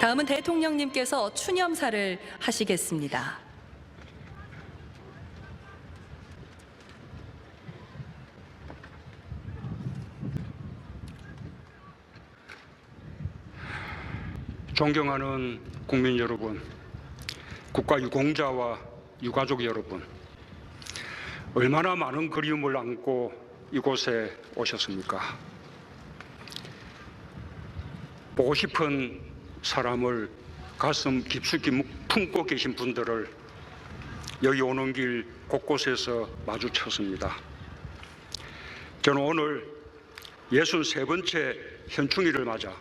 다음은 대통령님께서 추념사를 하시겠습니다. 존경하는 국민 여러분, 국가유공자와 유가족 여러분, 얼마나 많은 그리움을 안고 이곳에 오셨습니까? 보고 싶은 사람을 가슴 깊숙이 품고 계신 분들을 여기 오는 길 곳곳에서 마주쳤습니다. 저는 오늘 63번째 현충일을 맞아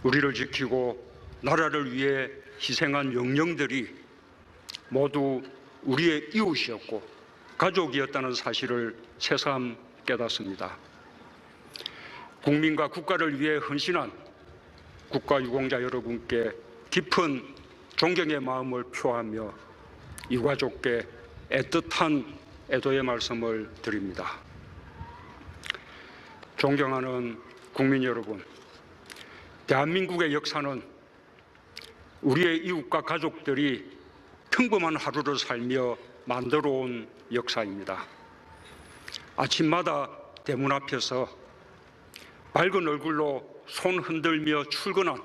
우리를 지키고 나라를 위해 희생한 영령들이 모두 우리의 이웃이었고 가족이었다는 사실을 새삼 깨닫습니다. 국민과 국가를 위해 헌신한 국가유공자 여러분께 깊은 존경의 마음을 표하며 유가족께 애틋한 애도의 말씀을 드립니다. 존경하는 국민 여러분, 대한민국의 역사는 우리의 이웃과 가족들이 평범한 하루를 살며 만들어온 역사입니다. 아침마다 대문 앞에서 밝은 얼굴로 손 흔들며 출근한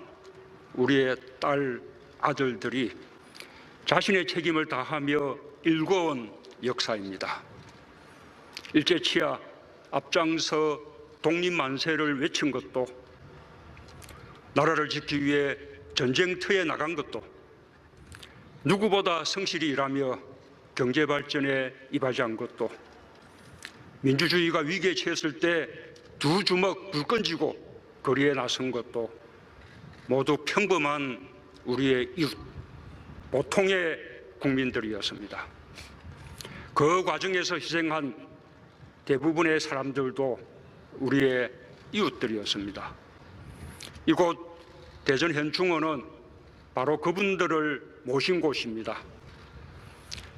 우리의 딸, 아들들이 자신의 책임을 다하며 일궈온 역사입니다. 일제치하 앞장서 독립만세를 외친 것도, 나라를 지키기 위해 전쟁터에 나간 것도, 누구보다 성실히 일하며 경제발전에 이바지한 것도, 민주주의가 위기에 처했을 때 두 주먹 불 던지고 거리에 나선 것도 모두 평범한 우리의 이웃, 보통의 국민들이었습니다. 그 과정에서 희생한 대부분의 사람들도 우리의 이웃들이었습니다. 이곳 대전현충원은 바로 그분들을 모신 곳입니다.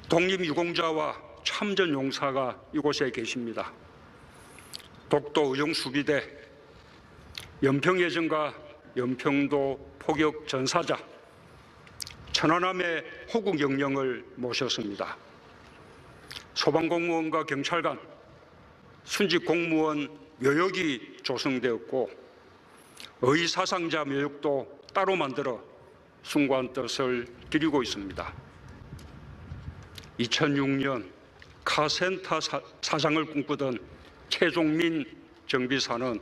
독립유공자와 참전용사가 이곳에 계십니다. 독도 의정수비대, 연평해전과 연평도 포격 전사자, 천안함의 호국영령을 모셨습니다. 소방공무원과 경찰관, 순직공무원 묘역이 조성되었고 의사상자 묘역도 따로 만들어 숭고한 뜻을 기리고 있습니다. 2006년 카센터 사장을 꿈꾸던 최종민 정비사는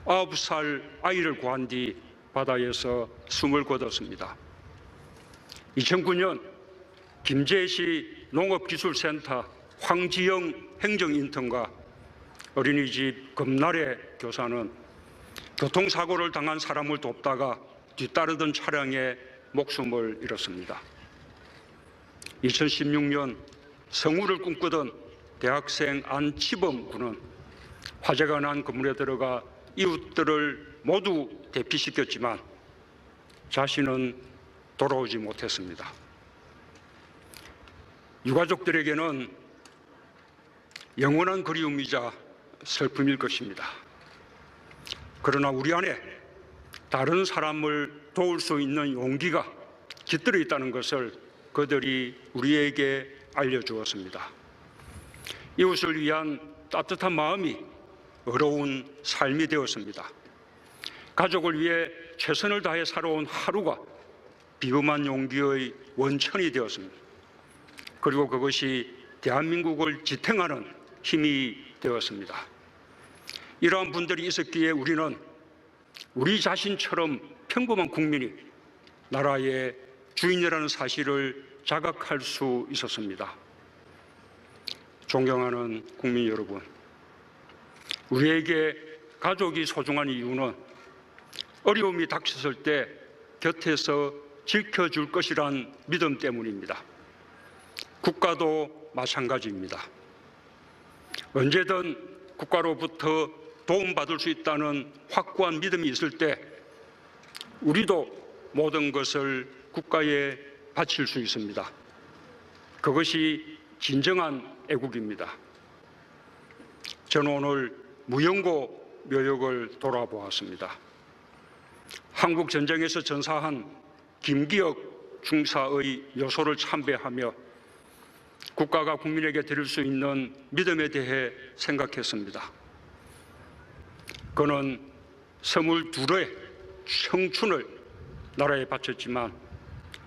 9살 아이를 구한 뒤 바다에서 숨을 거뒀습니다. 2009년 김제시 농업기술센터 황지영 행정인턴과 어린이집 금날의 교사는 교통사고를 당한 사람을 돕다가 뒤따르던 차량에 목숨을 잃었습니다. 2016년 성우를 꿈꾸던 대학생 안치범 군은 화재가 난 건물에 들어가 이웃들을 모두 대피시켰지만 자신은 돌아오지 못했습니다. 유가족들에게는 영원한 그리움이자 슬픔일 것입니다. 그러나 우리 안에 다른 사람을 도울 수 있는 용기가 깃들어 있다는 것을 그들이 우리에게 알려주었습니다. 이웃을 위한 따뜻한 마음이 어려운 삶이 되었습니다. 가족을 위해 최선을 다해 살아온 하루가 비범한 용기의 원천이 되었습니다. 그리고 그것이 대한민국을 지탱하는 힘이 되었습니다. 이러한 분들이 있었기에 우리는 우리 자신처럼 평범한 국민이 나라의 주인이라는 사실을 자각할 수 있었습니다. 존경하는 국민 여러분, 우리에게 가족이 소중한 이유는 어려움이 닥쳤을 때 곁에서 지켜줄 것이란 믿음 때문입니다. 국가도 마찬가지입니다. 언제든 국가로부터 도움받을 수 있다는 확고한 믿음이 있을 때 우리도 모든 것을 국가에 바칠 수 있습니다. 그것이 진정한 애국입니다. 저는 오늘 무영고 묘역을 돌아보았습니다. 한국 전쟁에서 전사한 김기혁 중사의 요소를 참배하며 국가가 국민에게 드릴 수 있는 믿음에 대해 생각했습니다. 그는 22의 청춘을 나라에 바쳤지만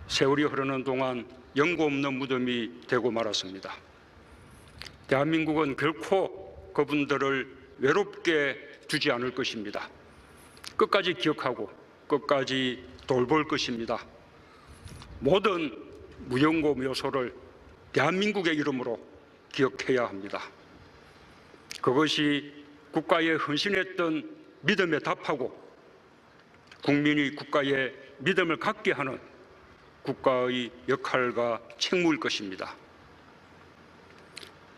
세월이 흐르는 동안 영고 없는 무덤이 되고 말았습니다. 대한민국은 결코 그분들을 외롭게 두지 않을 것입니다. 끝까지 기억하고 끝까지 돌볼 것입니다. 모든 무영고 묘소를 대한민국의 이름으로 기억해야 합니다. 그것이 국가에 헌신했던 믿음에 답하고 국민이 국가에 믿음을 갖게 하는 국가의 역할과 책무일 것입니다.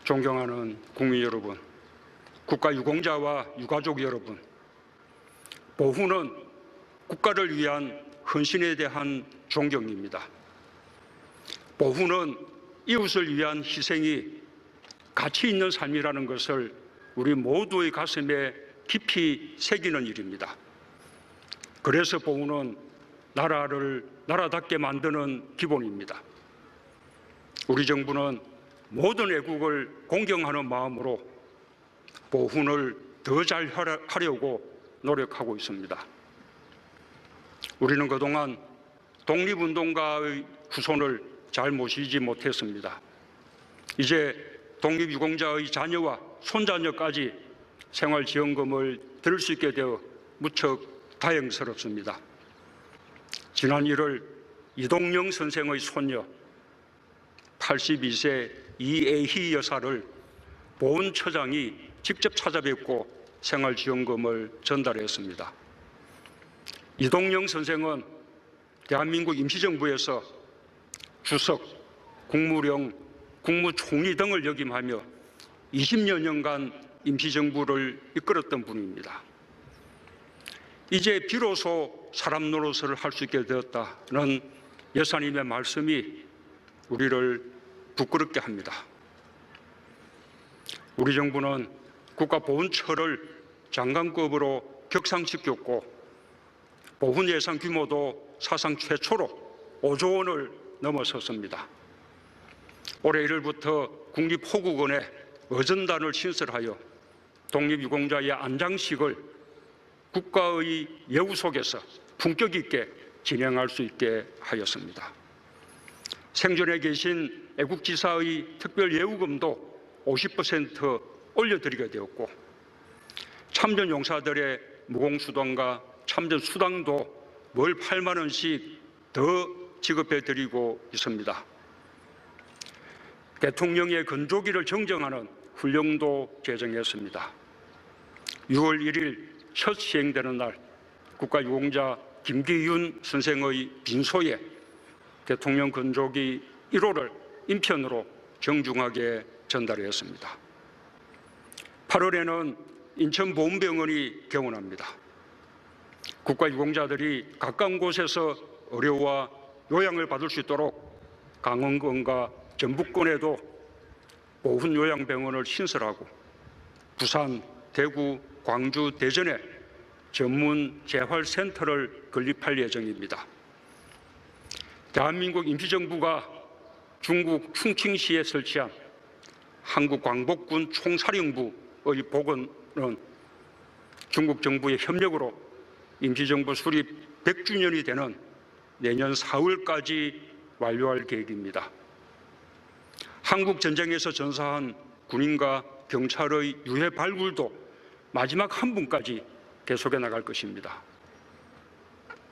존경하는 국민 여러분, 국가 유공자와 유가족 여러분, 보훈은 국가를 위한 헌신에 대한 존경입니다. 보훈은 이웃을 위한 희생이 가치 있는 삶이라는 것을 우리 모두의 가슴에 깊이 새기는 일입니다. 그래서 보훈은 나라를 나라답게 만드는 기본입니다. 우리 정부는 모든 애국을 공경하는 마음으로 보훈을 더 잘 하려고 노력하고 있습니다. 우리는 그동안 독립운동가의 후손을 잘 모시지 못했습니다. 이제 독립유공자의 자녀와 손자녀까지 생활지원금을 들을 수 있게 되어 무척 다행스럽습니다. 지난 1월 이동영 선생의 손녀 82세 이애희 여사를 보훈처장이 직접 찾아뵙고 생활지원금을 전달했습니다. 이동영 선생은 대한민국 임시정부에서 주석, 국무령, 국무총리 등을 역임하며 20여 년간 임시정부를 이끌었던 분입니다. 이제 비로소 사람 노릇을 할 수 있게 되었다는 여사님의 말씀이 우리를 부끄럽게 합니다. 우리 정부는 국가보훈처를 장관급으로 격상시켰고 보훈 예산 규모도 사상 최초로 5조 원을 넘어섰습니다. 올해 1월부터 국립호국원에 어전단을 신설하여 독립유공자의 안장식을 국가의 예우 속에서 품격 있게 진행할 수 있게 하였습니다. 생존해 계신 애국지사의 특별예우금도 50% 올려드리게 되었고 참전용사들의 무공수당과 참전수당도 월 8만 원씩 더 지급해드리고 있습니다. 대통령의 건조기를 정정하는 훈령도 제정했습니다. 6월 1일 첫 시행되는 날 국가유공자 김기윤 선생의 빈소에 대통령 건조기 1호를 인편으로 정중하게 전달했습니다. 8월에는 인천보훈병원이 개원합니다. 국가유공자들이 가까운 곳에서 의료와 요양을 받을 수 있도록 강원권과 전북권에도 보훈요양병원을 신설하고 부산, 대구, 광주, 대전에 전문 재활센터를 건립할 예정입니다. 대한민국 임시정부가 중국 충칭시에 설치한 한국광복군 총사령부의 복원은 중국 정부의 협력으로 임시정부 수립 100주년이 되는 내년 4월까지 완료할 계획입니다. 한국 전쟁에서 전사한 군인과 경찰의 유해 발굴도 마지막 한 분까지 계속해 나갈 것입니다.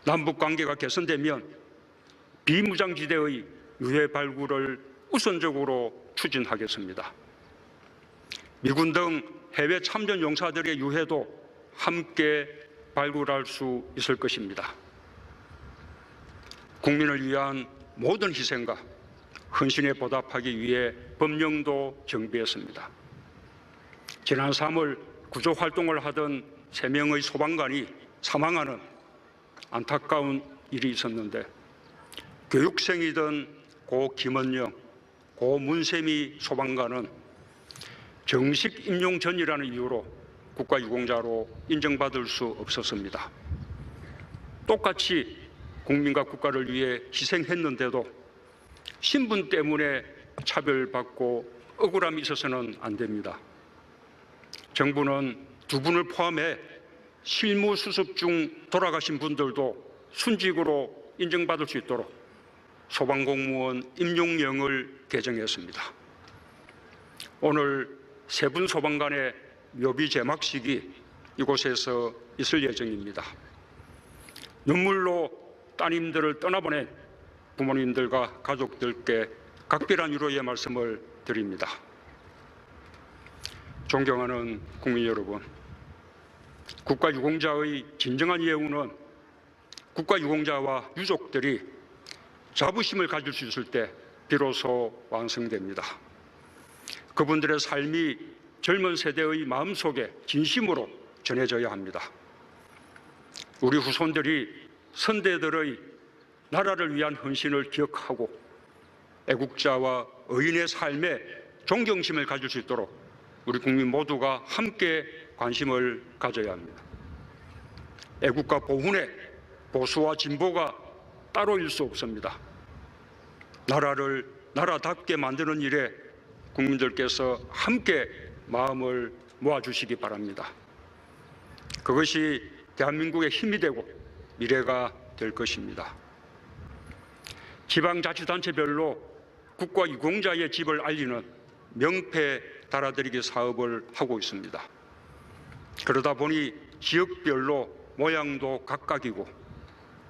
남북 관계가 개선되면 비무장지대의 유해 발굴을 우선적으로 추진하겠습니다. 미군 등 해외 참전 용사들의 유해도 함께 발굴할 수 있을 것입니다. 국민을 위한 모든 희생과 헌신에 보답하기 위해 법령도 정비했습니다. 지난 3월 구조활동을 하던 3명의 소방관이 사망하는 안타까운 일이 있었는데 교육생이던 고 김원영, 고 문세미 소방관은 정식 임용 전이라는 이유로 국가유공자로 인정받을 수 없었습니다. 똑같이 국민과 국가를 위해 희생했는데도 신분 때문에 차별받고 억울함이 있어서는 안 됩니다. 정부는 두 분을 포함해 실무 수습 중 돌아가신 분들도 순직으로 인정받을 수 있도록 소방공무원 임용령을 개정했습니다. 오늘 세 분 소방관의 묘비 제막식이 이곳에서 있을 예정입니다. 눈물로 따님들을 떠나보낸 부모님들과 가족들께 각별한 위로의 말씀을 드립니다. 존경하는 국민 여러분, 국가유공자의 진정한 예우는 국가유공자와 유족들이 자부심을 가질 수 있을 때 비로소 완성됩니다. 그분들의 삶이 젊은 세대의 마음속에 진심으로 전해져야 합니다. 우리 후손들이 선대들의 나라를 위한 헌신을 기억하고 애국자와 의인의 삶에 존경심을 가질 수 있도록 우리 국민 모두가 함께 관심을 가져야 합니다. 애국과 보훈의 보수와 진보가 따로일 수 없습니다. 나라를 나라답게 만드는 일에 국민들께서 함께 마음을 모아주시기 바랍니다. 그것이 대한민국의 힘이 되고 미래가 될 것입니다. 지방자치단체별로 국가유공자의 집을 알리는 명패 달아드리기 사업을 하고 있습니다. 그러다 보니 지역별로 모양도 각각이고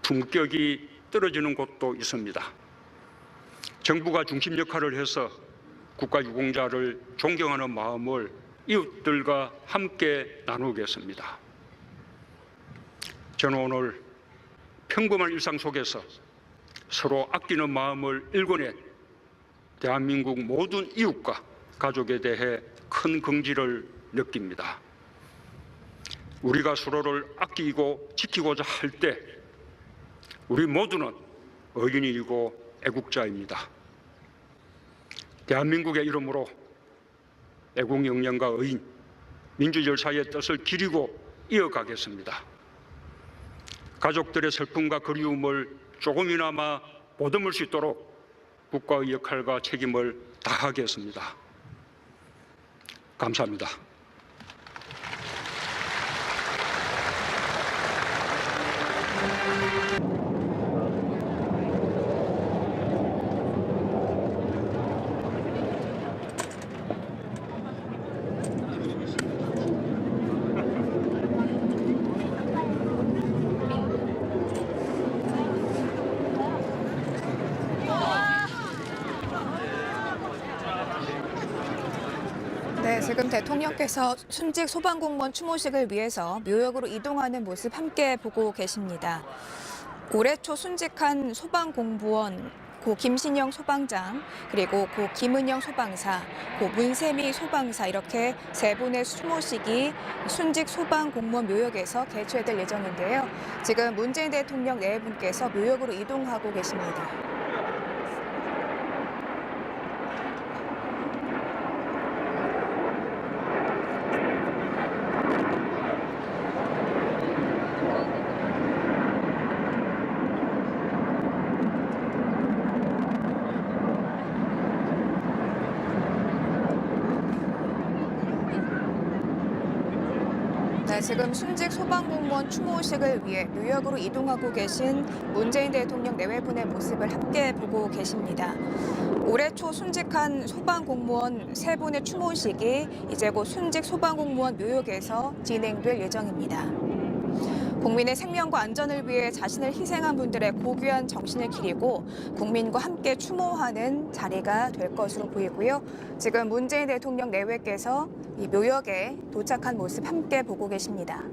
품격이 떨어지는 곳도 있습니다. 정부가 중심 역할을 해서 국가유공자를 존경하는 마음을 이웃들과 함께 나누겠습니다. 저는 오늘 평범한 일상 속에서 서로 아끼는 마음을 일궈낸 대한민국 모든 이웃과 가족에 대해 큰 긍지를 느낍니다. 우리가 서로를 아끼고 지키고자 할 때 우리 모두는 의인이고 애국자입니다. 대한민국의 이름으로 애국 역량과 의인, 민주 열사의 뜻을 기리고 이어가겠습니다. 가족들의 슬픔과 그리움을 조금이나마 보듬을 수 있도록 국가의 역할과 책임을 다하겠습니다. 감사합니다. 네, 지금 대통령께서 순직 소방공무원 추모식을 위해서 묘역으로 이동하는 모습 함께 보고 계십니다. 올해 초 순직한 소방공무원 고 김신영 소방장, 그리고 고 김은영 소방사, 고 문세미 소방사 이렇게 세 분의 추모식이 순직 소방공무원 묘역에서 개최될 예정인데요. 지금 문재인 대통령 네 분께서 묘역으로 이동하고 계십니다. 네, 지금 순직 소방공무원 추모식을 위해 묘역으로 이동하고 계신 문재인 대통령 내외분의 모습을 함께 보고 계십니다. 올해 초 순직한 소방공무원 세 분의 추모식이 이제 곧 순직 소방공무원 묘역에서 진행될 예정입니다. 국민의 생명과 안전을 위해 자신을 희생한 분들의 고귀한 정신을 기리고 국민과 함께 추모하는 자리가 될 것으로 보이고요. 지금 문재인 대통령 내외께서 이 묘역에 도착한 모습 함께 보고 계십니다.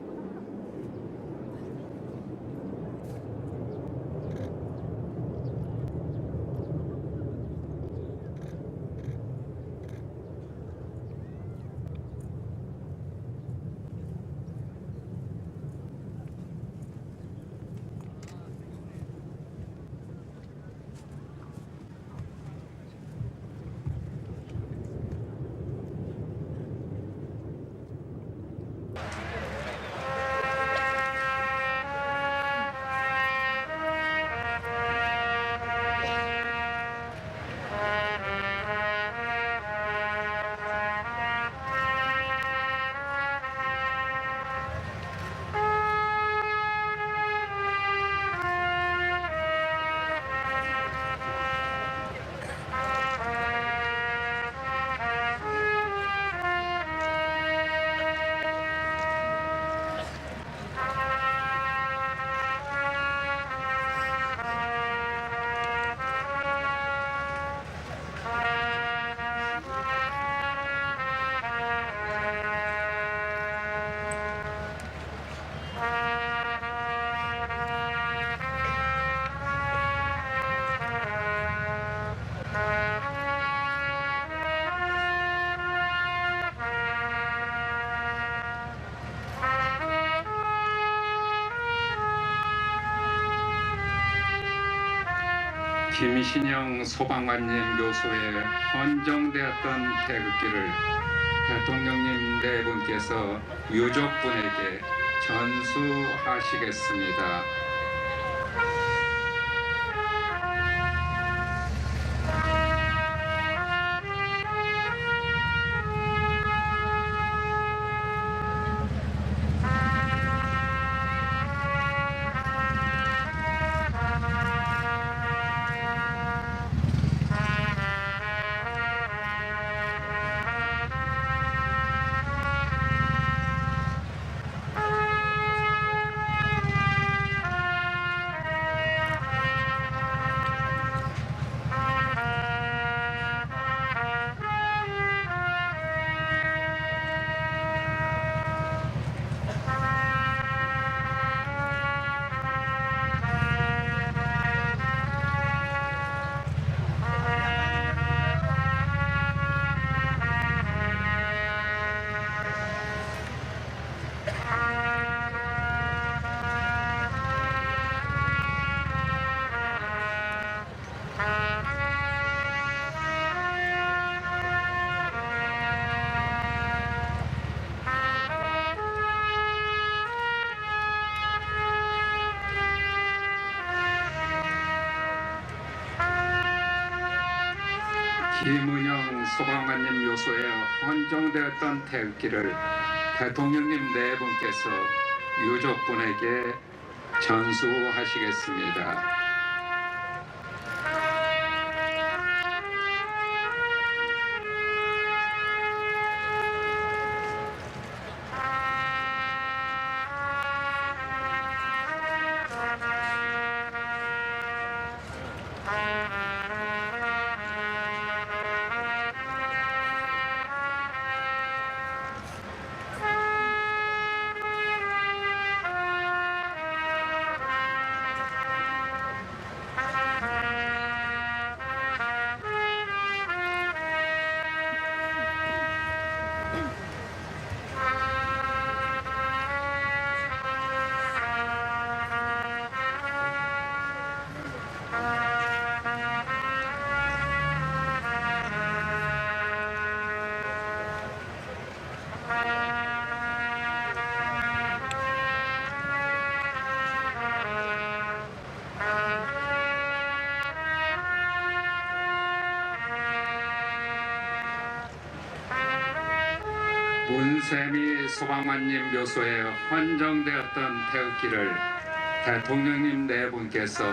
김신영 소방관님 묘소에 헌정되었던 태극기를 대통령님 네 분께서 유족분에게 전수하시겠습니다. 김은영 소방관님 묘소에 헌정되었던 태극기를 대통령님 네 분께서 유족분에게 전수하시겠습니다. 문세미 소방관님 묘소에 헌정되었던 태극기를 대통령님 네 분께서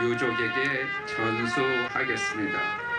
유족에게 전수하겠습니다.